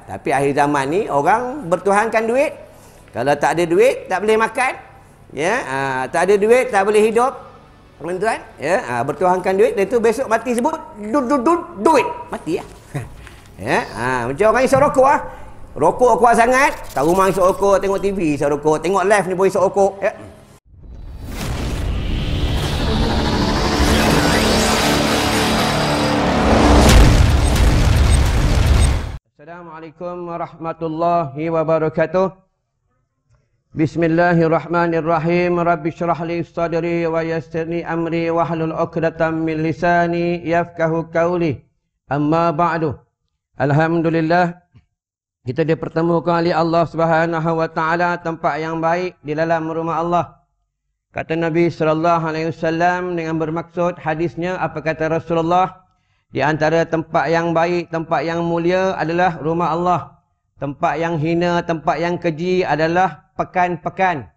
Tapi akhir zaman ni orang bertuhankan duit. Kalau tak ada duit tak boleh makan. Ya, tak ada duit tak boleh hidup. Tuan-tuan, ya, bertuhankan duit, dan tu besok mati sebut duit. Mati lah. Ya, macam orang isap rokok ah. Rokok kuat sangat, tak rumah isap rokok, tengok TV isap rokok, tengok live ni pun isap rokok. Ya. Assalamualaikum warahmatullahi wabarakatuh. Bismillahirrahmanirrahim. Rabbi syrah li sadri wa yassirni amri wahlul 'uqdatam min lisani yafqahu qawli. Amma ba'du. Alhamdulillah, kita dipertemukan oleh Allah Subhanahu wa taala tempat yang baik di dalam rumah Allah. Kata Nabi sallallahu alaihi wasallam dengan bermaksud hadisnya, apa kata Rasulullah? Di antara tempat yang baik, tempat yang mulia adalah rumah Allah. Tempat yang hina, tempat yang keji adalah pekan-pekan.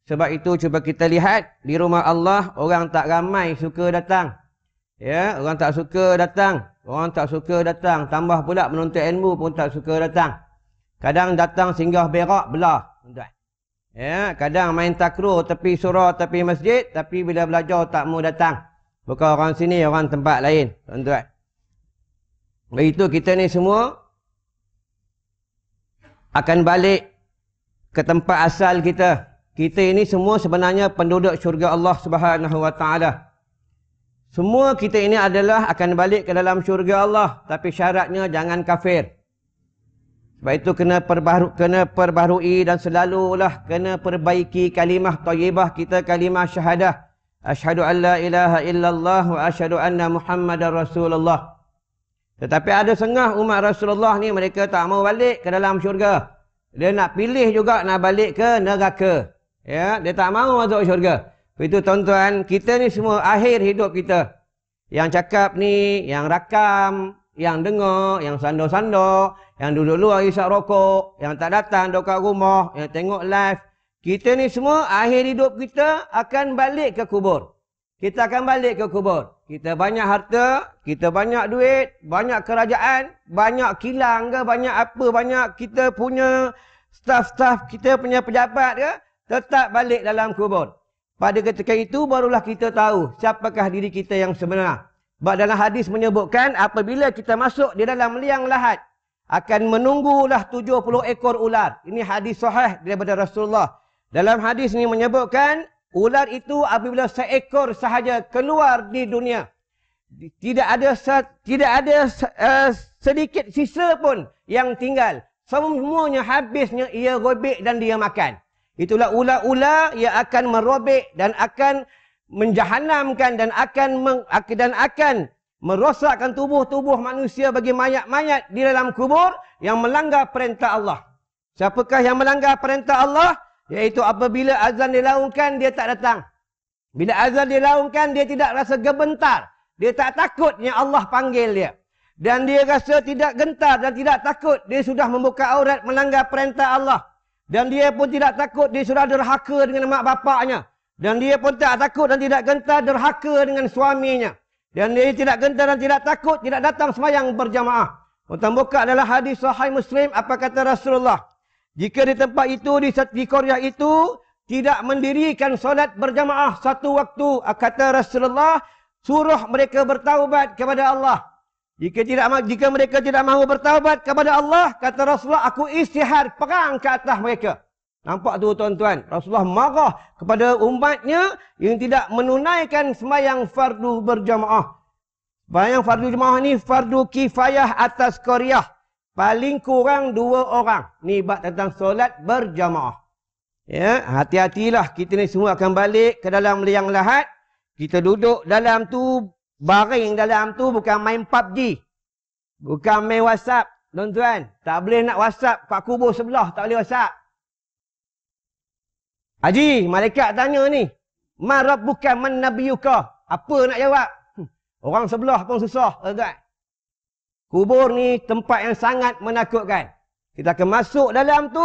Sebab itu cuba kita lihat di rumah Allah, orang tak ramai suka datang. Ya, orang tak suka datang. Orang tak suka datang. Tambah pula menuntut ilmu pun tak suka datang. Kadang datang singgah berak belah. Ya, kadang main takraw tepi surau, tepi masjid, tapi bila belajar tak mau datang. Bukan orang sini, orang tempat lain. Tuan-tuan. Begitu kita ni semua akan balik ke tempat asal kita. Kita ini semua sebenarnya penduduk syurga Allah Subhanahu wa taala. Semua kita ini adalah akan balik ke dalam syurga Allah, tapi syaratnya jangan kafir. Sebab itu kena perbaharui dan selalulah kena perbaiki kalimah thayyibah kita, kalimah syahadah. Asyhadu an la ilaha illallah wa asyhadu anna Muhammadar Rasulullah. Tetapi ada setengah umat Rasulullah ni, mereka tak mau balik ke dalam syurga. Dia nak pilih juga nak balik ke neraka. Ya, dia tak mau masuk syurga. Itu tuan-tuan, kita ni semua akhir hidup kita. Yang cakap ni, yang rakam, yang dengar, yang sandor-sandor, yang duduk luar isap rokok, yang tak datang dekat rumah, yang tengok live. Kita ni semua akhir hidup kita akan balik ke kubur. Kita akan balik ke kubur. Kita banyak harta, kita banyak duit, banyak kerajaan, banyak kilang ke, banyak apa, banyak kita punya staff-staff, kita punya pejabat ke, tetap balik dalam kubur. Pada ketika itu barulah kita tahu siapakah diri kita yang sebenar. Sebab dalam hadis menyebutkan apabila kita masuk di dalam liang lahat, akan menunggulah 70 ekor ular. Ini hadis sahih daripada Rasulullah. Dalam hadis ini menyebutkan ular itu apabila seekor sahaja keluar di dunia, tidak ada sedikit sisa pun yang tinggal. Semuanya habisnya ia robek dan dia makan. Itulah ular-ular yang akan merobek dan akan menjahanamkan dan akan merosakkan tubuh-tubuh manusia bagi mayat-mayat di dalam kubur yang melanggar perintah Allah. Siapakah yang melanggar perintah Allah? Iaitu apabila azan dilaungkan, dia tak datang. Bila azan dilaungkan, dia tidak rasa gebentar. Dia tak takutnya Allah panggil dia. Dan dia rasa tidak gentar dan tidak takut. Dia sudah membuka aurat melanggar perintah Allah. Dan dia pun tidak takut dia sudah derhaka dengan mak bapaknya. Dan dia pun tak takut dan tidak gentar derhaka dengan suaminya. Dan dia tidak gentar dan tidak takut tidak datang sembahyang berjamaah. Tuan buka adalah hadis sahih Muslim, apa kata Rasulullah? Jika di tempat itu, di Korea itu, tidak mendirikan solat berjamaah satu waktu, kata Rasulullah, suruh mereka bertaubat kepada Allah. Jika mereka tidak mahu bertaubat kepada Allah, kata Rasulullah, aku isytihar perang ke atas mereka. Nampak tu tuan-tuan, Rasulullah marah kepada umatnya yang tidak menunaikan sembahyang fardu berjamaah. Sembahyang fardu jamaah ni fardu kifayah atas Korea. Paling kurang 2 orang. Ni bab tentang solat berjamaah. Ya, hati-hatilah, kita ni semua akan balik ke dalam liang lahat. Kita duduk dalam tu, baring dalam tu, bukan main PUBG. Bukan main WhatsApp. Tuan-tuan, tak boleh nak WhatsApp kat kubur sebelah, tak boleh WhatsApp. Haji, malaikat tanya ni, man rabbuka man nabiyuka? Apa nak jawab? Orang sebelah pun susah, tuan-tuan. Kubur ni tempat yang sangat menakutkan. Kita akan masuk dalam tu,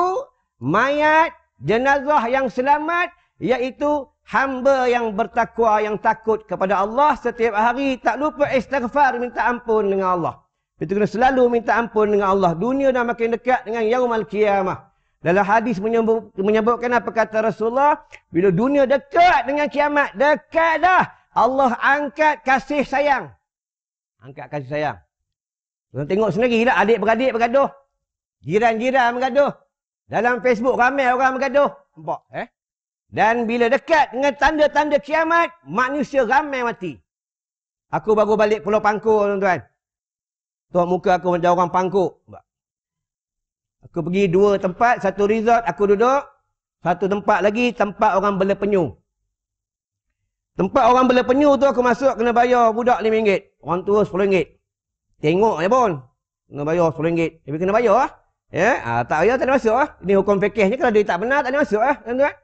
mayat, jenazah yang selamat, iaitu hamba yang bertakwa, yang takut kepada Allah setiap hari, tak lupa istighfar, minta ampun dengan Allah. Itu kena selalu minta ampun dengan Allah. Dunia dah makin dekat dengan yaumul qiyamah. Dalam hadis menyebutkan apa kata Rasulullah, bila dunia dekat dengan kiamat, dekat dah, Allah angkat kasih sayang. Angkat kasih sayang. Tuan tengok sendiri lah, adik-beradik bergaduh. Jiran-jiran bergaduh. Dalam Facebook ramai orang bergaduh. Nampak? Dan bila dekat dengan tanda-tanda kiamat, manusia ramai mati. Aku baru balik Pulau Pangkor, tuan-tuan. Tengok muka aku macam orang Pangkor. Aku pergi 2 tempat, satu resort aku duduk, satu tempat lagi tempat orang bela penyu. Tempat orang bela penyu tu aku masuk kena bayar budak RM5. Orang tua RM10. Tengok je pun. Kena bayar RM10. Tapi kena bayar lah. Tak bayar tak ada masuk lah. Ini hukum fikihnya, kalau dia tak benar tak ada masuk lah. Tuan-tuan.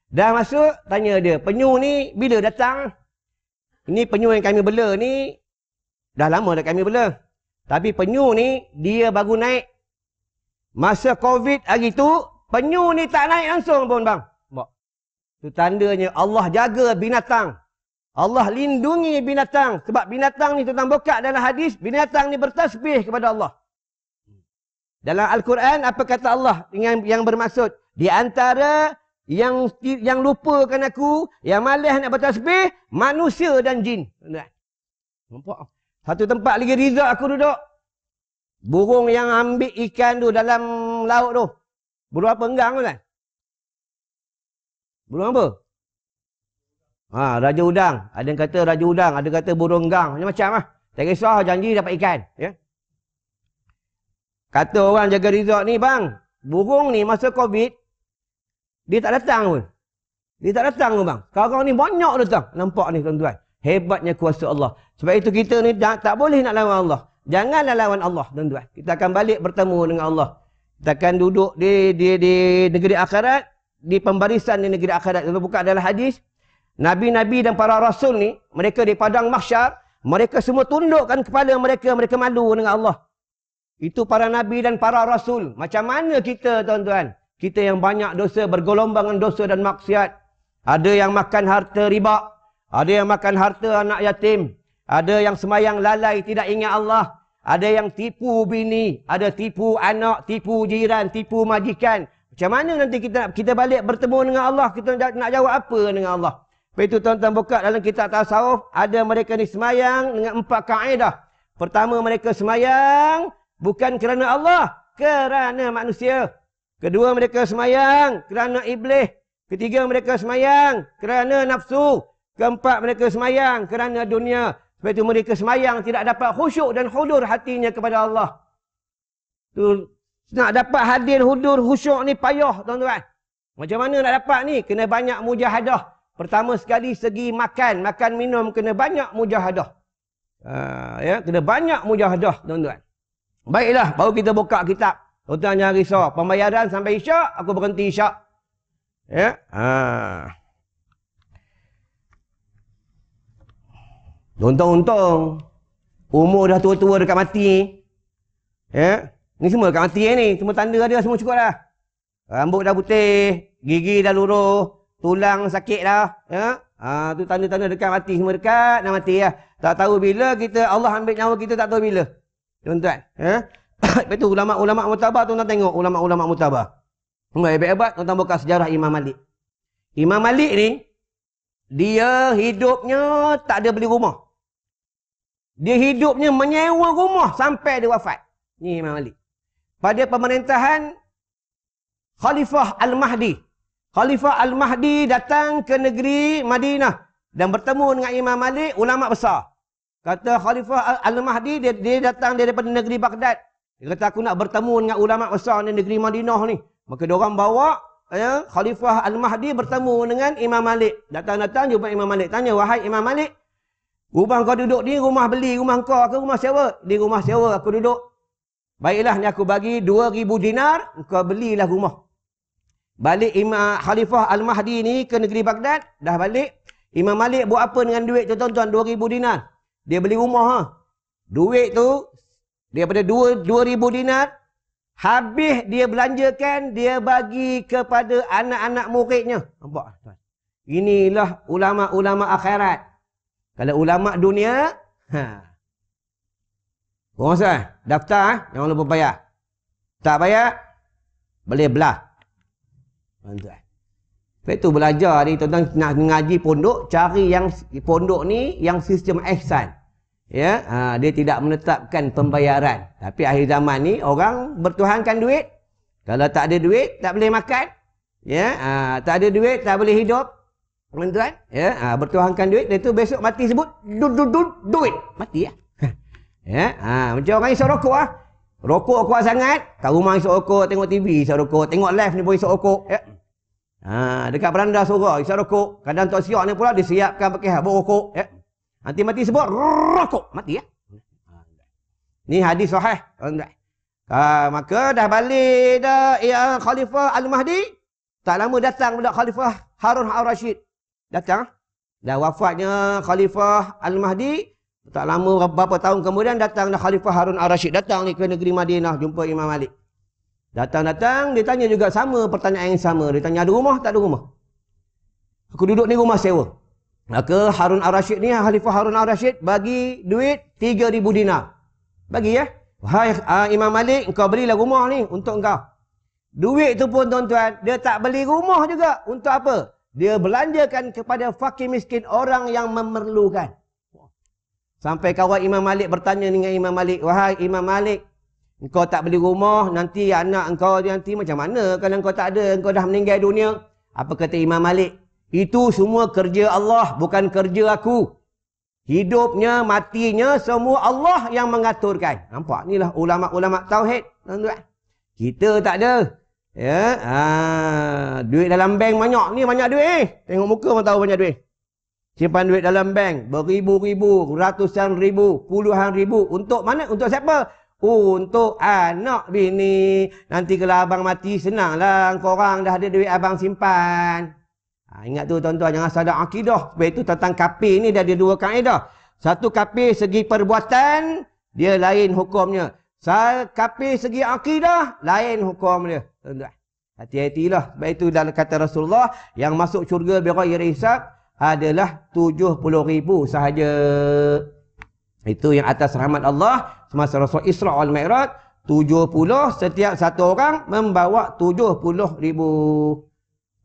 Dah masuk, tanya dia, penyu ni bila datang? Ini penyu yang kami bela ni, dah lama dah kami bela. Tapi penyu ni, dia baru naik. Masa COVID hari tu, penyu ni tak naik langsung pun bang. Itu tandanya Allah jaga binatang. Allah lindungi binatang. Sebab binatang ni tuan buka dalam hadis, binatang ni bertasbih kepada Allah. Dalam Al-Quran, apa kata Allah yang bermaksud? Di antara yang lupakan aku, yang malas nak bertasbih, manusia dan jin. Nampak? Satu tempat lagi resort aku duduk. Burung yang ambil ikan tu dalam laut tu. Burung apa enggang tu kan? Burung apa? Raja udang. Ada yang kata raja udang, ada kata burung enggang. Macam-macam lah. Tak kisah, janji dapat ikan. Ya? Kata orang jaga resort ni, bang, burung ni masa COVID, dia tak datang pun. Dia tak datang pun bang. Sekarang ni banyak datang. Nampak ni tuan-tuan. Hebatnya kuasa Allah. Sebab itu kita ni tak boleh nak lawan Allah. Janganlah lawan Allah, tuan-tuan. Kita akan balik bertemu dengan Allah. Kita akan duduk di negeri akhirat, di pembarisan di negeri akhirat. Kita buka dalam hadis, Nabi-Nabi dan para Rasul ni, mereka di padang mahsyar, mereka semua tundukkan kepala mereka, mereka malu dengan Allah. Itu para Nabi dan para Rasul. Macam mana kita, tuan-tuan? Kita yang banyak dosa, bergolombangan dosa dan maksiat. Ada yang makan harta riba. Ada yang makan harta anak yatim. Ada yang semayang lalai, tidak ingat Allah. Ada yang tipu bini. Ada tipu anak, tipu jiran, tipu majikan. Macam mana nanti kita balik bertemu dengan Allah? Kita nak jawab apa dengan Allah? Lepas itu tuan-tuan buka dalam kitab tasawuf. Ada mereka ni semayang dengan 4 kaedah. Pertama, mereka semayang bukan kerana Allah, kerana manusia. Kedua, mereka semayang kerana iblis. Ketiga, mereka semayang kerana nafsu. Keempat, mereka semayang kerana dunia. Sebab itu mereka semayang tidak dapat khusyuk dan hudur hatinya kepada Allah. Tu, nak dapat hadir, hudur, khusyuk ni payah, tuan-tuan. Macam mana nak dapat ni? Kena banyak mujahadah. Pertama sekali segi makan. Makan minum kena banyak mujahadah. Kena banyak mujahadah, tuan-tuan. Baiklah, baru kita buka kitab. Tuan-tuan jangan risau. Pembayaran sampai isyak, aku berhenti isyak. Ya. Untung-untung. Umur dah tua-tua dekat mati. Ya. Ni semua dekat mati ni. Semua tanda ada, semua cukup dah. Rambut dah putih. Gigi dah luruh. Tulang sakit dah. Ya. Tu tanda-tanda dekat mati. Semua dekat nak mati lah. Tak tahu bila kita, Allah ambil nyawa kita tak tahu bila. Tuan-tuan. Ya. Lepas tu ulama-ulama mutabar, tuan-tuan tengok. Ulama-ulama mutabar. Hebat-hebat, tuan-tuan buka sejarah Imam Malik. Imam Malik ni, dia hidupnya tak ada beli rumah. Dia hidupnya menyewa rumah sampai dia wafat. Ni Imam Malik. Pada pemerintahan Khalifah Al-Mahdi. Khalifah Al-Mahdi datang ke negeri Madinah dan bertemu dengan Imam Malik, ulama besar. Kata Khalifah Al-Mahdi, dia datang daripada negeri Baghdad. Dia kata, aku nak bertemu dengan ulama besar di negeri Madinah ni. Maka diorang bawa Khalifah Al-Mahdi bertemu dengan Imam Malik. Datang-datang jumpa Imam Malik. Tanya, wahai Imam Malik, rumah kau duduk ni rumah beli, rumah kau ke rumah sewa? Di rumah sewa aku duduk. Baiklah, ni aku bagi 2,000 dinar, kau belilah rumah. Balik Imam Khalifah Al-Mahdi ni ke negeri Baghdad, dah balik. Imam Malik buat apa dengan duit tu, tuan-tuan? 2,000 dinar. Dia beli rumah. Duit tu, daripada 2,000 dinar, habis dia belanjakan, dia bagi kepada anak-anak muridnya. Nampak? Inilah ulama-ulama akhirat. Kalau ulama dunia, Korang rasa daftar jangan lupa bayar. Tak bayar, boleh belah. Tuan-tuan. Sebab itu belajar ni, tuan-tuan nak ngaji pondok, cari yang pondok ni yang sistem ihsan. Ya, dia tidak menetapkan pembayaran. Tapi akhir zaman ni orang bertuhankan duit. Kalau tak ada duit, tak boleh makan. Ya, tak ada duit, tak boleh hidup. Tuan-tuan, ya, bertuhankan duit, dia tu besok mati sebut duit. Mati ya. Ya, macam orang isap rokok Rokok kuat sangat, kat rumah isap rokok, tengok TV isap rokok, tengok live ni pun isap rokok. Ya. Dekat beranda surau isap rokok. Kadang Tok Siok ni pula disiapkan pakai habuk rokok. Ya. Nanti mati sebut rokok, mati ya. Ni hadis sahih. Maka dah balik dah Khalifah Al-Mahdi. Tak lama datang pula Khalifah Harun Ar-Rasyid. Datang. Dah wafatnya Khalifah Al-Mahdi. Tak lama beberapa tahun kemudian datang Khalifah Harun Ar-Rasyid. Datang ni ke negeri Madinah jumpa Imam Malik. Datang-datang dia tanya juga sama pertanyaan yang sama. Dia tanya ada rumah tak ada rumah? Aku duduk ni rumah sewa. Maka Harun Ar-Rasyid ni, Khalifah Harun Ar-Rasyid bagi duit 3,000 dinar. Bagi ya. Wahai Imam Malik, engkau belilah rumah ni untuk engkau. Duit tu pun tuan-tuan, dia tak beli rumah juga. Untuk apa? Dia belanjakan kepada fakir miskin, orang yang memerlukan. Sampai kawan Imam Malik bertanya dengan Imam Malik, wahai Imam Malik, engkau tak beli rumah, nanti anak engkau nanti macam mana kalau engkau tak ada, engkau dah meninggal dunia? Apa kata Imam Malik? Itu semua kerja Allah, bukan kerja aku. Hidupnya, matinya, semua Allah yang mengaturkan. Nampak? Inilah ulama-ulama tauhid. Kita tak ada. Ya, duit dalam bank banyak. Ni banyak duit. Tengok muka pun tahu banyak duit. Simpan duit dalam bank, beribu-ribu, ratusan ribu, puluhan ribu. Untuk mana? Untuk siapa? Untuk anak bini. Nanti kalau abang mati, senanglah. Korang dah ada duit abang simpan. Ingat tu tuan-tuan, jangan salah akidah. Sebab itu tentang kafir ni dia ada dua kaedah. Satu kafir segi perbuatan, dia lain hukumnya. Kafir segi akidah, lain hukum dia. Tuan-tuan, hati-hatilah. Sebab itu dalam kata Rasulullah, yang masuk syurga bighairi hisab adalah 70,000 sahaja. Itu yang atas rahmat Allah semasa Rasul Isra wal Mi'raj, 70, setiap satu orang membawa 70,000.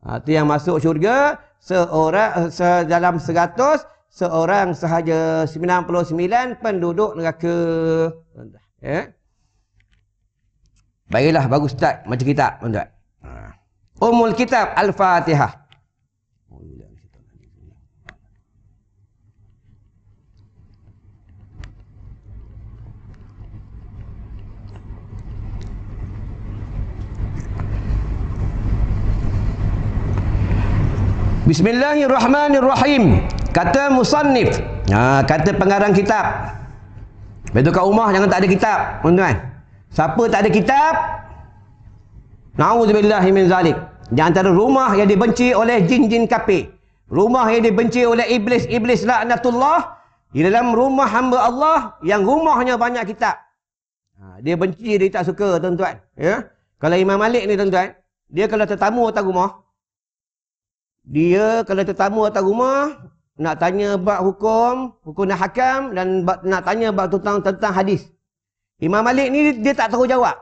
Itu yang masuk syurga seorang dalam 100, seorang sahaja. 99 penduduk neraka. Ya. Baiklah, bagus start macam kitab, tuan-tuan. Ummul kitab Al-Fatihah. Bismillahirrahmanirrahim. Kata musannif, kata pengarang kitab. Betul kat rumah jangan tak ada kitab, tuan-tuan. Siapa tak ada kitab, na'udzubillahi min zalik. Di antara rumah yang dibenci oleh jin-jin kafir, rumah yang dibenci oleh iblis-iblis laknatullah, di dalam rumah hamba Allah yang rumahnya banyak kitab. Dia benci, dia tak suka, tuan-tuan. Ya? Kalau Imam Malik ni, tuan-tuan, dia kalau tetamu atas rumah, dia kalau tetamu atas rumah, nak tanya bab hukum dan hakam, dan nak tanya bab tentang hadis. Imam Malik ni dia tak tahu jawab.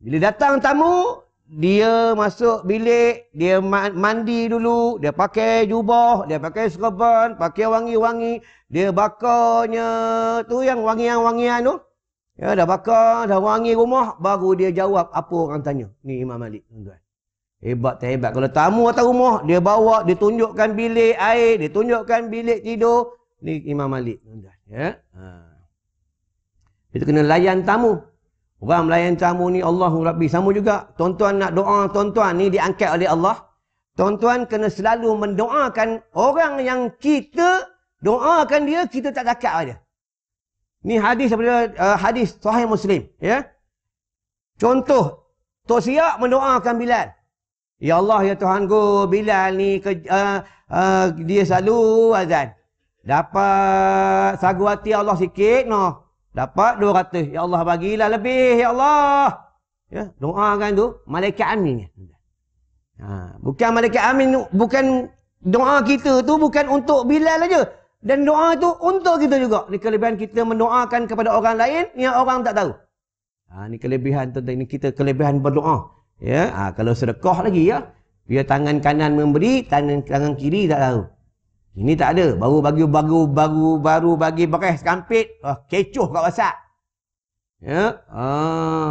Bila datang tamu, dia masuk bilik, dia mandi dulu, dia pakai jubah, dia pakai serban, pakai wangi-wangi, dia bakarnya tu yang wangian-wangian tu. Ya, dah bakar, dah wangi rumah, baru dia jawab apa orang tanya. Ni Imam Malik, tuan-tuan. Hebat tak hebat. Kalau tamu atas rumah, dia bawa, dia tunjukkan bilik air, dia tunjukkan bilik tidur. Ni Imam Malik. Ya? Itu kena layan tamu. Orang melayan tamu ni Allahu Rabbi. Sama juga. Tuan-tuan nak doa, tuan-tuan ni diangkat oleh Allah. Tuan-tuan kena selalu mendoakan orang yang kita doakan dia, kita tak cakap dia. Ni hadis daripada hadis Sahih Muslim. Ya? Contoh, Tok Siak mendoakan Bilal. Ya Allah, ya Tuhanku, Bilal ni dia selalu azan. Dapat sagu hati Allah sikit, no. Dapat 200. Ya Allah, bagilah lebih, ya Allah. Ya, doakan tu malaikat amin. Bukan malaikat amin, bukan doa kita tu bukan untuk Bilal aja. Dan doa itu untuk kita juga. Ini kelebihan kita mendoakan kepada orang lain yang orang tak tahu. Ini kelebihan tuan-tuan. Ini kita kelebihan berdoa. Ya, kalau sedekah lagi ya. Dia tangan kanan memberi, tangan kiri tak tahu. Ini tak ada. Baru bagi beres kampit. Kecoh kat WhatsApp. Ya,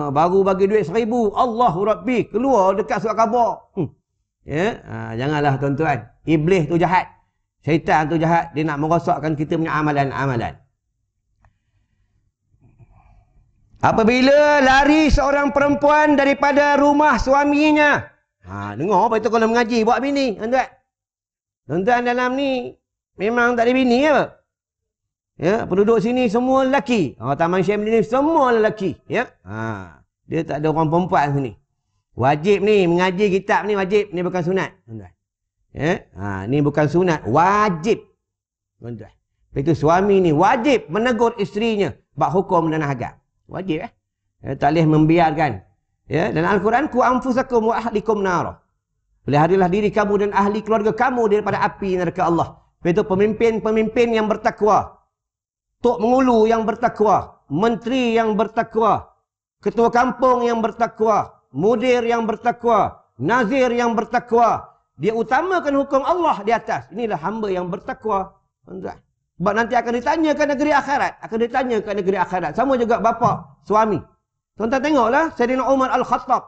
baru bagi duit 1,000. Allahu Rabbi. Keluar dekat surat khabar. Ya, janganlah tuan-tuan. Iblis tu jahat. Syaitan tu jahat. Dia nak merosakkan kita punya amalan-amalan. Apabila lari seorang perempuan daripada rumah suaminya. Dengar apa itu kalau mengaji buat bini, tuan-tuan. Tuan-tuan dalam ni memang tak ada bini apa? Ya, penduduk sini semua lelaki. Taman Syekh ni semua lelaki, ya. Dia tak ada orang perempuan sini. Wajib ni mengaji kitab ni wajib, ni bukan sunat, tuan-tuan. Ya, ni bukan sunat, wajib. Tuan-tuan. Itu suami ni wajib menegur isterinya bab hukum dan agam. Wajib tak boleh membiarkan. Ya, dan Al-Quran ku anfusakum wa ahlikum nar. Peliharilah diri kamu dan ahli keluarga kamu daripada api neraka Allah. Itu pemimpin-pemimpin yang bertakwa. Tok Mengulu yang bertakwa, menteri yang bertakwa, ketua kampung yang bertakwa, mudir yang bertakwa, nazir yang bertakwa. Dia utamakan hukum Allah di atas. Inilah hamba yang bertakwa. Sebab nanti akan ditanya ke negeri akhirat. Akan ditanya ke negeri akhirat. Sama juga bapa, suami. Tuan-tuan tengoklah Sayyidina Umar Al-Khattab.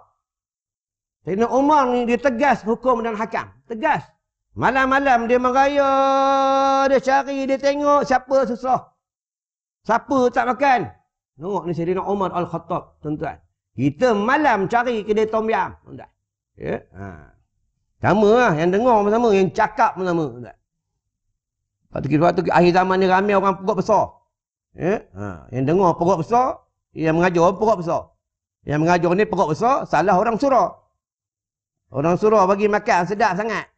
Sayyidina Umar ni dia tegas hukum dan hakam. Tegas. Malam-malam dia meraya, dia cari, dia tengok siapa susah. Siapa tak makan. Tengok ni Sayyidina Umar Al-Khattab, tuan-tuan. Kita malam cari kedai tom yam, tuan-tuan. Ya. Sama lah, yang dengar pun sama, yang cakap pun sama, tuan-tuan. Lepas tu akhir zaman ni ramai orang perut besar. Ya. Yang dengar perut besar, yang mengajar perut besar. Yang mengajar ni perut besar, salah orang surah. Orang surah bagi makan sedap sangat.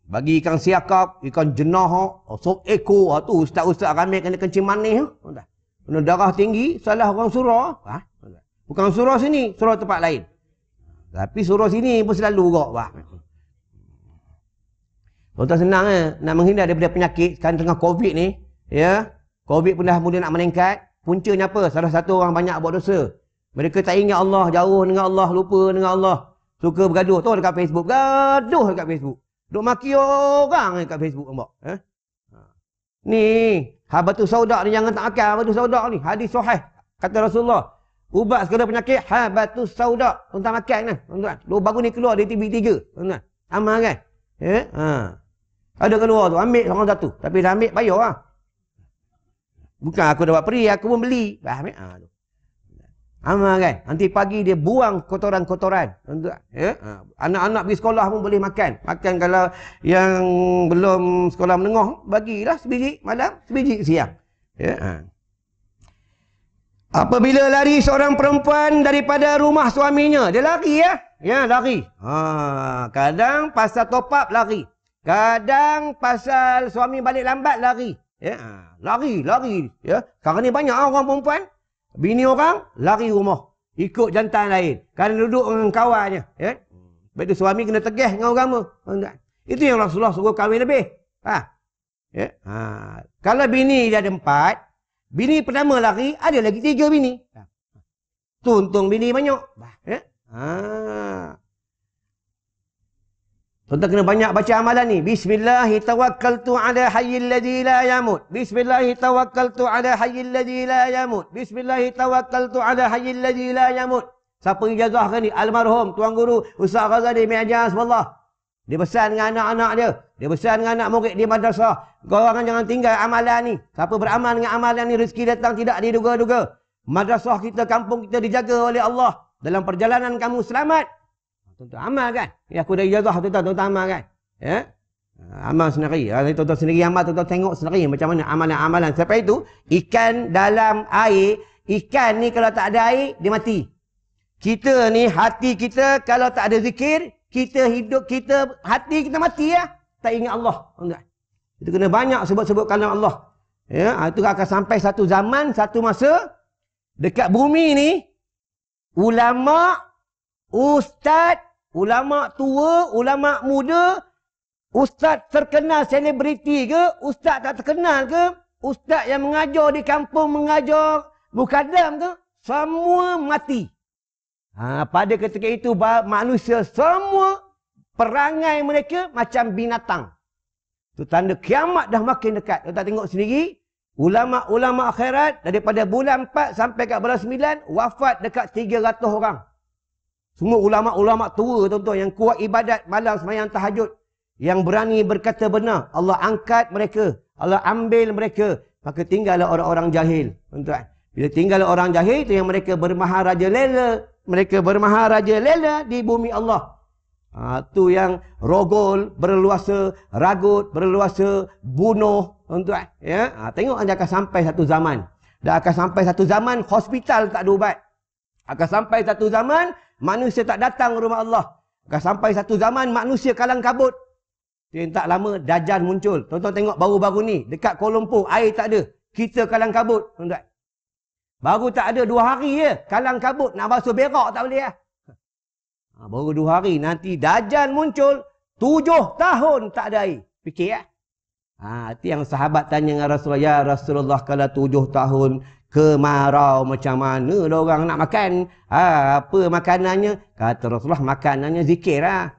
Bagi ikan siakap, ikan jenah, sop ekor, tu ustaz-ustaz ramai kena kencing manis. Kena darah tinggi, salah orang surah. Bukan surah sini, surah tempat lain. Tapi surah sini pun selalu juga. Tuan-tuan senang nak menghindar daripada penyakit sekarang tengah Covid ni. Ya, Covid pun dah mula nak meningkat. Puncanya apa? Salah satu orang banyak buat dosa. Mereka tak ingat Allah, jauh dengan Allah, lupa dengan Allah. Suka bergaduh. Tahu dekat Facebook. Gaduh dekat Facebook. Duk maki orang dekat Facebook. Nampak? Ni, habatus sauda ni jangan tak makan habatus sauda ni. Hadis sahih. Kata Rasulullah. Ubat segala penyakit, habatus sauda. Tuan-tuan makan kan? Tuan-tuan. Baru ni keluar dari TV3. Tuan-tuan. Amal kan? Ya? Ada keluar tu. Ambil seorang satu. Tapi dah ambil, bayar lah. Bukan aku dapat free, aku pun beli. Ambil. Amal kan? Nanti pagi dia buang kotoran-kotoran. Ya? Anak-anak pergi sekolah pun boleh makan. Makan kalau yang belum sekolah menengah, bagilah sebiji malam, sebiji siang. Ya? Apabila lari seorang perempuan daripada rumah suaminya, dia lari ya? Ya, lari. Kadang pasal top up lari. Kadang pasal suami balik lambat lari. Ya, lari. Ya, sekarang ni banyak orang perempuan. Bini orang lari rumah, ikut jantan lain. Kerana duduk dengan kawannya. Ya. Sebab itu suami kena tegas dengan agama. Itu yang Rasulullah suruh kahwin lebih. Ya. Kalau bini dia ada 4, bini pertama lari, ada lagi 3 bini. Untung bini banyak. Ya. Tuan-tuan kena banyak baca amalan ni. Bismillahirrahmanirrahim. Ala hayyil ladzi la yamut. Bismillahirrahmanirrahim. Ala hayyil ladzi la yamut. Bismillahirrahmanirrahim. Ala hayyil ladzi la yamut. Siapa ijazahkan ni? Almarhum Tuan Guru Ustaz Ghazali Mi'ajaz wallah. Dia pesan dengan anak-anak dia. Dia pesan dengan anak murid di madrasah. Korang jangan tinggal amalan ni. Siapa beramal dengan amalan ni, rezeki datang tidak diduga-duga. Madrasah kita, kampung kita dijaga oleh Allah. Dalam perjalanan kamu selamat. Tuan-tuan amal kan? Ya, aku dah ijazah tuan-tuan amal kan? Ya? Amal sendiri. Tuan-tuan sendiri amal, tuan-tuan tengok sendiri macam mana amalan-amalan. Sampai itu, ikan dalam air, ikan ni kalau tak ada air, dia mati. Kita ni, hati kita kalau tak ada zikir, kita hidup kita, hati kita mati ya. Tak ingat Allah. Tuan-tuan. Kita kena banyak sebut-sebut kalam Allah. Ya, itu akan sampai satu zaman, satu masa, dekat bumi ni, ulama, ustaz, ulama tua, ulama muda, ustaz terkenal selebriti ke, ustaz tak terkenal ke, ustaz yang mengajar di kampung, mengajar mukadam ke, semua mati. Pada ketika itu manusia semua perangai mereka macam binatang. Itu tanda kiamat dah makin dekat. Kita tengok sendiri, ulama-ulama akhirat daripada bulan 4 sampai ke bulan 9 wafat dekat 300 orang. Semua ulama-ulama tua tuan-tuan yang kuat ibadat malam sembahyang tahajud, yang berani berkata benar. Allah angkat mereka, Allah ambil mereka, maka tinggallah orang-orang jahil, tuan-tuan. Bila tinggal orang jahil itu yang mereka bermaharaja lela, mereka bermaharaja lela di bumi Allah. Tu yang rogol, berleluasa, ragut, berleluasa, bunuh, tuan-tuan. Ya? Tengok anda akan sampai satu zaman. Dan akan sampai satu zaman hospital tak ada ubat. Akan sampai satu zaman manusia tak datang ke rumah Allah. Akan sampai satu zaman manusia kalang kabut. Yang tak lama Dajjal muncul. Tuan-tuan tengok baru-baru ni dekat Kuala Lumpur air tak ada. Kita kalang kabut, tuan-tuan. Baru tak ada 2 hari je kalang kabut, nak basuh berak tak boleh lah. Baru 2 hari nanti Dajjal muncul, 7 tahun tak ada air. Fikir lah. Itu yang sahabat tanya dengan Rasulullah, ya Rasulullah kalau 7 tahun kemarau macam mana orang nak makan? Apa makanannya? Kata Rasulullah, makanannya zikir lah.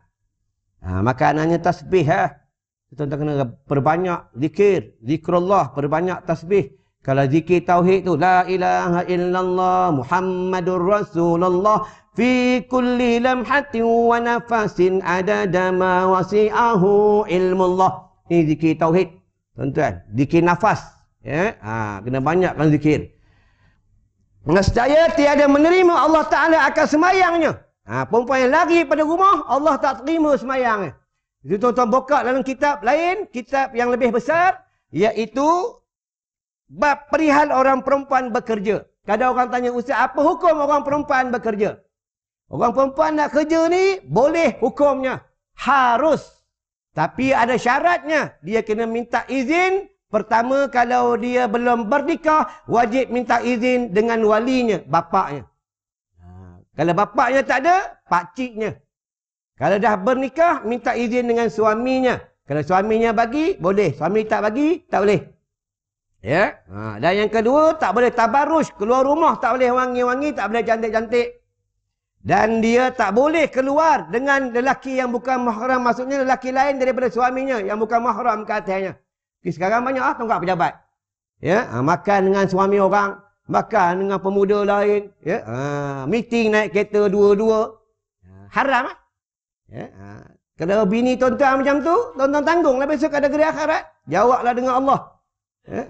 Makanannya tasbih lah. Tuan-tuan kena perbanyak zikir, zikrullah, perbanyak tasbih. Kalau zikir tauhid tu, la ilaha illallah Muhammadur Rasulullah fi kulli lamhatin wa nafasin adada ma wasi'ahu ilmullah. Ini zikir tauhid, tuan-tuan. Zikir nafas. Ya? Kena banyakkan zikir. Nescaya tiada menerima Allah Ta'ala akan semayangnya. Perempuan yang lari pada rumah, Allah tak terima semayangnya. Itu tuan-tuan buka dalam kitab lain, kitab yang lebih besar, iaitu bab perihal orang perempuan bekerja. Kadang orang tanya, Ustaz, apa hukum orang perempuan bekerja? Orang perempuan nak kerja ni, boleh hukumnya. Harus. Tapi ada syaratnya. Dia kena minta izin. Pertama, kalau dia belum bernikah, wajib minta izin dengan walinya, bapaknya. Kalau bapaknya tak ada, pakciknya. Kalau dah bernikah, minta izin dengan suaminya. Kalau suaminya bagi, boleh. Suami tak bagi, tak boleh. Ya. Dan yang kedua, tak boleh tabarruj. Keluar rumah tak boleh wangi-wangi, tak boleh cantik-cantik. Dan dia tak boleh keluar dengan lelaki yang bukan mahram. Maksudnya lelaki lain daripada suaminya yang bukan mahram ke atasnya. Sekarang banyak tongkat pejabat. Ya, makan dengan suami orang, makan dengan pemuda lain, ya. Meeting naik kereta dua-dua. Haram ah. Ya. Kalau bini tuan-tuan macam tu, tuan-tuan tanggunglah besok ada gerai akhirat. Jawablah dengan Allah. Ya.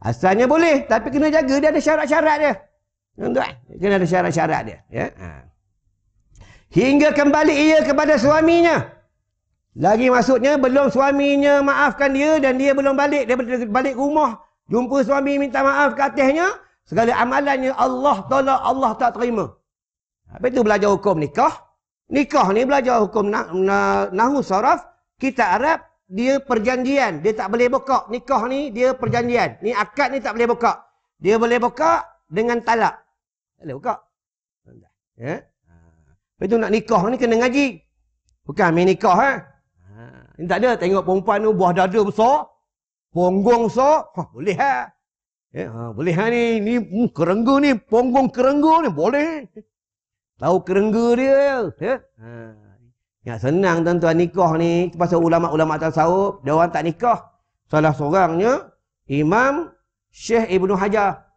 Asalnya boleh, tapi kena jaga, dia ada syarat-syarat dia. Tuan-tuan, kena ada syarat-syarat dia. Ya. Hingga kembali ia kepada suaminya. Lagi maksudnya belum suaminya maafkan dia dan dia belum balik. Dia balik rumah, jumpa suami minta maaf ke atasnya, segala amalannya Allah tolak, Allah tak terima. Apa itu belajar hukum nikah? Nikah ni belajar hukum nahu saraf. Kita Arab, dia perjanjian. Dia tak boleh buka. Nikah ni dia perjanjian. Ni akad ni tak boleh buka. Dia boleh buka dengan talak. Tak boleh buka. Ya? Lepas tu nak nikah ni kena ngaji. Bukan main nikah. Ini tak ada. Tengok perempuan tu buah dada besar. Punggung besar. Boleh ha. Ya, boleh ha ni. Ni kerengga ni. Punggung kerengga ni. Boleh. Tahu kerengga dia. Ya. Yang senang tuan-tuan nikah ni. Pasal ulama-ulama tasawuf. Dia orang tak nikah. Salah seorangnya Imam Syekh Ibnu Hajar.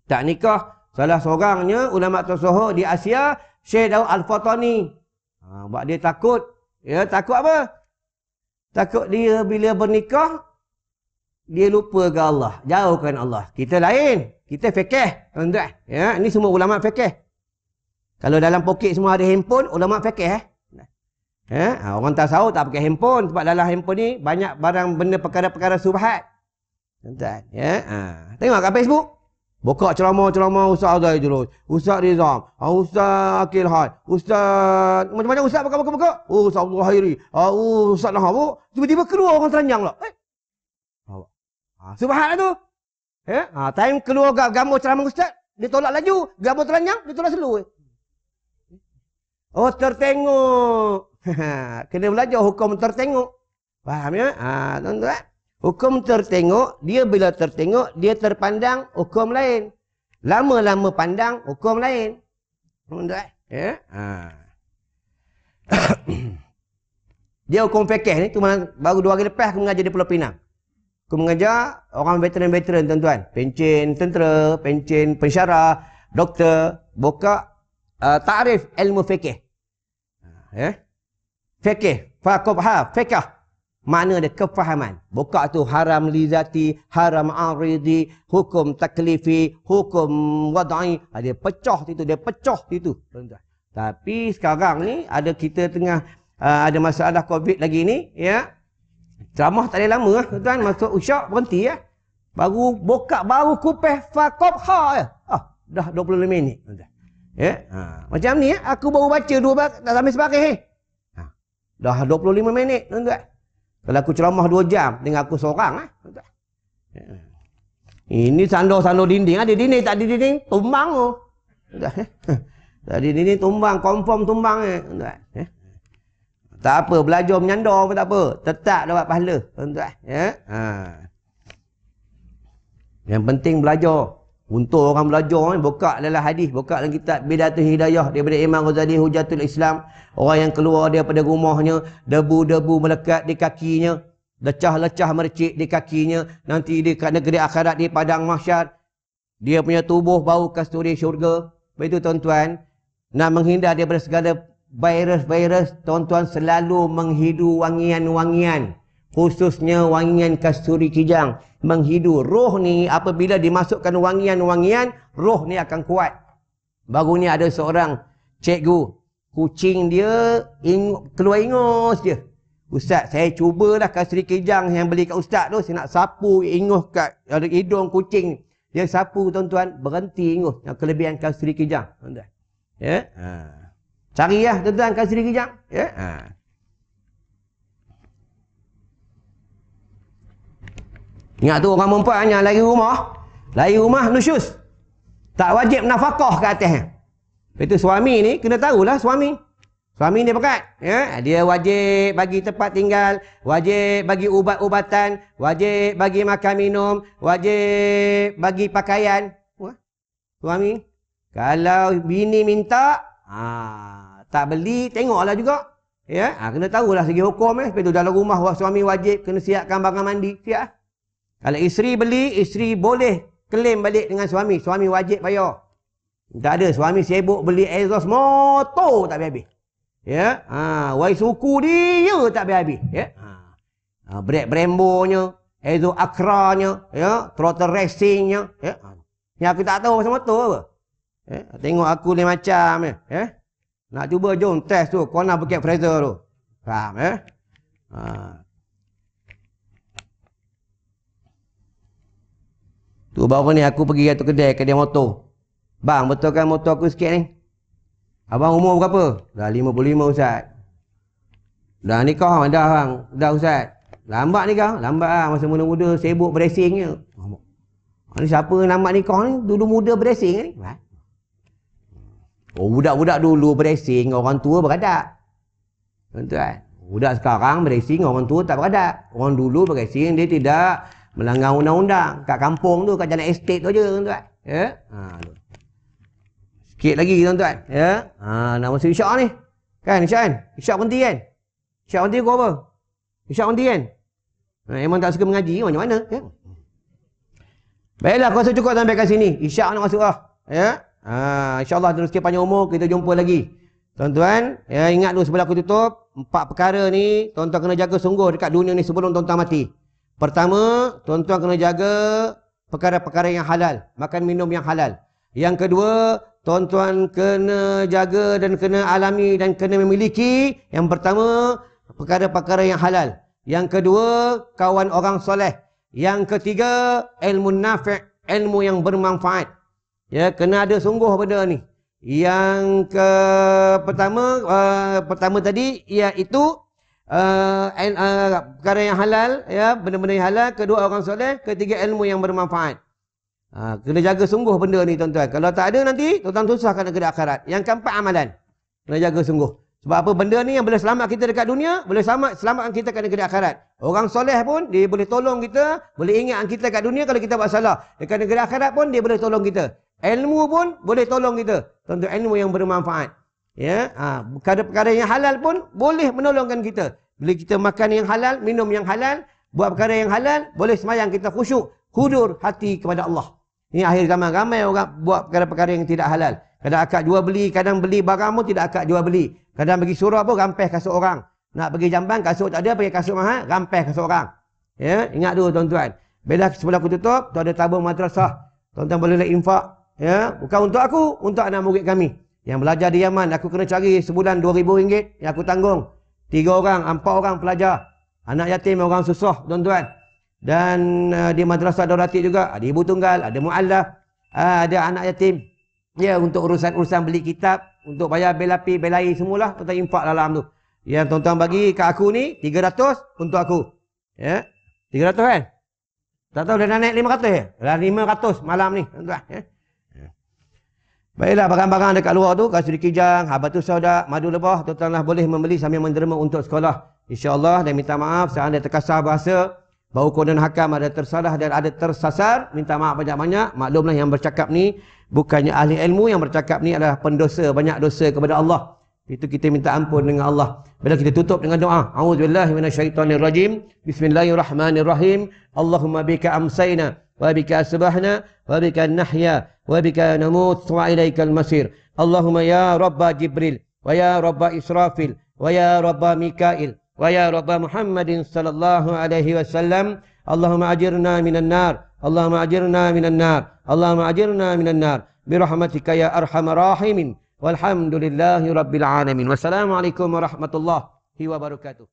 Tak nikah. Salah seorangnya ulama tasawuf di Asia, Syekh Daud Al-Fatani. Buat dia takut. Ya, takut apa? Takut dia bila bernikah, dia lupa ke Allah. Jauhkan Allah. Kita lain. Kita fikih. Tuan-tuan. Ya, ini semua ulama fikih. Kalau dalam poket semua ada handphone, ulama fikih. Ya, orang tasawuf tak pakai handphone. Sebab dalam handphone ni banyak barang benda perkara-perkara subhat. Tuan-tuan. Ya, tengok kat Facebook. Buka ceramah-ceramah Ustaz Azai Jurus, Ustaz Rizam, Ustaz Akil Had, Ustaz... Macam-macam Ustaz buka. Oh, Ustaz Abdul Khairi. Ustaz Nahab. Tiba-tiba keluar orang telanjang lah. Subhanallah tu. Ya? Time keluar gambar ceramah Ustaz, dia tolak laju. Gambar telanjang, dia tolak slow. Oh, tertengok. Kena belajar hukum tertengok. Faham ya? Tuan-tuan. Hukum tertengok, dia bila tertengok, dia terpandang hukum lain. Lama-lama pandang hukum lain. Tuan-tuan. Ya? Dia hukum fikih ni, baru 2 hari lepas aku mengajar di Pulau Pinang. Aku mengajar orang veteran-veteran, tuan-tuan. Pencen tentera, pencen pensyarah, doktor, buka ta'rif ilmu fikih. Fikih, fikah. Makna dia kefahaman. Buka tu haram lizati, haram aridi, hukum taklifi, hukum wadai. Dia pecah situ, tuan-tuan. Tapi sekarang ni ada kita tengah ada masalah COVID lagi ni, ya. Ceramah tak ada lama lah, tuan-tuan. Masuk usyak berhenti ya. Baru kupeh fakobha ya. Dah 25 minit, tuan-tuan. Ya. Macam ni ya, aku baru baca 2 tak sampai sebaris. Dah 25 minit, tuan-tuan. Kalau aku ceramah 2 jam dengan aku seorang, tuan-tuan. Ini sandor-sandor dinding, ada dinding tak ada dinding, tumbang tu. Tak ada dinding tumbang, confirm tumbang tuan-tuan. Tak apa, belajar menyandor pun tak apa. Tetap dapat pahala, tuan-tuan. Ya? Yang penting belajar. Untuk orang belajar, buka dalam hadis, buka dalam kitab Bidatul Hidayah daripada Imam Ghazali Hujatul Islam. Orang yang keluar daripada rumahnya, debu-debu melekat di kakinya, lecah-lecah mercik di kakinya, nanti di negeri akhirat di padang mahsyar, dia punya tubuh bau kasturi syurga. Begitu tuan-tuan, nak menghindar daripada segala virus-virus, tuan-tuan selalu menghidu wangian-wangian, khususnya wangian kasturi kijang. Menghidu roh ni, apabila dimasukkan wangian-wangian, roh ni akan kuat. Baru ni ada seorang cikgu, kucing dia keluar ingus je. Ustaz, saya cubalah kasturi kijang yang beli kat ustaz tu, saya nak sapu ingus kat hidung kucing. Dia sapu, tuan-tuan, berhenti ingus. Yang kelebihan kasturi kijang, tuan-tuan. Ya? Carilah, tuan-tuan, kasturi kijang. Ya? Ingat tu orang perempuan yang lari rumah nusyus. Tak wajib nafkah ke atasnya. Itu suami ni kena tahulah suami. Suami ni pekat. Ya? Dia wajib bagi tempat tinggal, wajib bagi ubat-ubatan, wajib bagi makan minum, wajib bagi pakaian. Suami. Kalau bini minta, tak beli, tengoklah juga. Ya? Kena tahulah segi hukum. Sebab tu dalam rumah suami wajib kena siapkan barang mandi. Siap. Kalau isteri beli, isteri boleh klaim balik dengan suami. Suami wajib bayar. Tak ada, suami sibuk beli exhaust motor tak habis-habis. Ya, wai suku dia tak habis-habis. Ya, brake Brembo-nya, exhaust Accra-nya, ya, throttle racing-nya. Ya, yang aku tak tahu pasal motor apa. Ya, tengok aku ni macam ya. Nak cuba jom test tu, kau nak pakai Fraser tu. Faham ya? Tu baru ni aku pergi satu kedai motor. Bang, betulkan motor aku sikit ni? Abang umur berapa? Dah 55 Ustaz. Dah nikah dah bang. Dah Ustaz. Lambat nikah? Lambat lah. Masa muda-muda sibuk berasingnya. Ni siapa lambat nikah ni? Dulu muda berasing ni. Oh, budak-budak dulu berasing, orang tua beradak. Tuan-tuan. Budak sekarang berasing, orang tua tak beradak. Orang dulu berasing, dia tidak melanggar undang-undang. Kat kampung tu, kat jalan estate tu je, tuan-tuan. Ya? Sikit lagi, tuan-tuan. Ya? Nak masuk isyak ni. Kan, isyak kan? Isyak berhenti kan? Isyak berhenti kau apa? Isyak berhenti kan? Memang tak suka mengaji, macam mana? Ya? Baiklah, aku rasa cukup sampai kat sini. Isyak nak masuk lah. Ya? InsyaAllah dalam sikit panjang umur, kita jumpa lagi. Tuan-tuan, ya, ingat dulu sebelum aku tutup, 4 perkara ni, tuan-tuan kena jaga sungguh dekat dunia ni sebelum tuan-tuan mati. Pertama, tuan-tuan kena jaga perkara-perkara yang halal. Makan minum yang halal. Yang kedua, tuan-tuan kena jaga dan kena alami dan kena memiliki. Yang pertama, perkara-perkara yang halal. Yang kedua, kawan orang soleh. Yang ketiga, ilmu nafi', ilmu yang bermanfaat. Ya, kena ada sungguh benda ni. Yang pertama tadi, iaitu perkara yang halal, ya, benda-benda yang halal. Kedua, orang soleh. Ketiga, ilmu yang bermanfaat. Kena jaga sungguh benda ni, tuan-tuan. Kalau tak ada nanti, tuan-tuan susah kat negeri akhirat. Yang keempat, amalan. Kena jaga sungguh. Sebab apa? Benda ni yang boleh selamat kita dekat dunia, boleh selamatkan kita kat negeri akhirat. Orang soleh pun, dia boleh tolong kita, boleh ingat kita kat dunia kalau kita buat salah. Dekat negeri akhirat pun, dia boleh tolong kita. Ilmu pun boleh tolong kita. Tentu ilmu yang bermanfaat. Ya, perkara-perkara yang halal pun boleh menolongkan kita. Bila kita makan yang halal, minum yang halal, buat perkara yang halal, boleh semayang kita khusyuk, hudur hati kepada Allah. Ini akhir zaman, ramai orang buat perkara-perkara yang tidak halal. Kadang akad jual beli, kadang beli barang pun tidak akad jual beli. Kadang bagi surah pun rampeh kasut orang. Nak pergi jamban, kasut tak ada, pergi kasut mahal, rampeh kasut orang. Ya, ingat dulu tuan-tuan. Bila sebelum aku tutup, tu ada tabung madrasah. Tuan-tuan boleh infak. Ya, bukan untuk aku, untuk anak murid kami. Yang belajar di Yaman, aku kena cari sebulan RM2,000 yang aku tanggung. 3 orang, 4 orang pelajar. Anak yatim, orang susah, tuan-tuan. Dan di madrasah Dauratik juga, ada ibu tunggal, ada mu'allaf, ada anak yatim. Ya, untuk urusan-urusan beli kitab, untuk bayar bil api, bil air, semualah tuan-tuan infak dalam tu. Yang tuan-tuan bagi kat aku ni, 300 untuk aku. Ya, 300 kan? Tak tahu dah naik 500 ya? Dah 500 malam ni, tuan-tuan. Ya. Baiklah, barang-barang dekat luar tu, kasut kijang, habatus sauda, madu lebah, tuan-tuanlah boleh membeli sambil menderma untuk sekolah. InsyaAllah, dan minta maaf, saya ada terkasar bahasa, bau konon hakam ada tersalah dan ada tersasar, minta maaf banyak-banyak. Maklumlah yang bercakap ni, bukannya ahli ilmu, yang bercakap ni adalah pendosa, banyak dosa kepada Allah. Itu kita minta ampun dengan Allah. Bila kita tutup dengan doa, A'udzubillahi minasyaitonirrajim, Bismillahirrahmanirrahim, Allahumma bika amsayna, wa bika asbahna, wa bika nahya, wa bika namut, wa ilaikal masir. Allahumma ya Rabba Jibril, wa ya Rabba Israfil, wa ya Rabba Mikail, wa ya Rabba Muhammadin sallallahu alaihi wasallam. Allahumma ajirna minan nar, Allahumma ajirna minan nar, Allahumma ajirna minan nar, birahmatika ya arhamar rahimin. Walhamdulillahi rabbil alamin. Wassalamualaikum warahmatullahi wabarakatuh.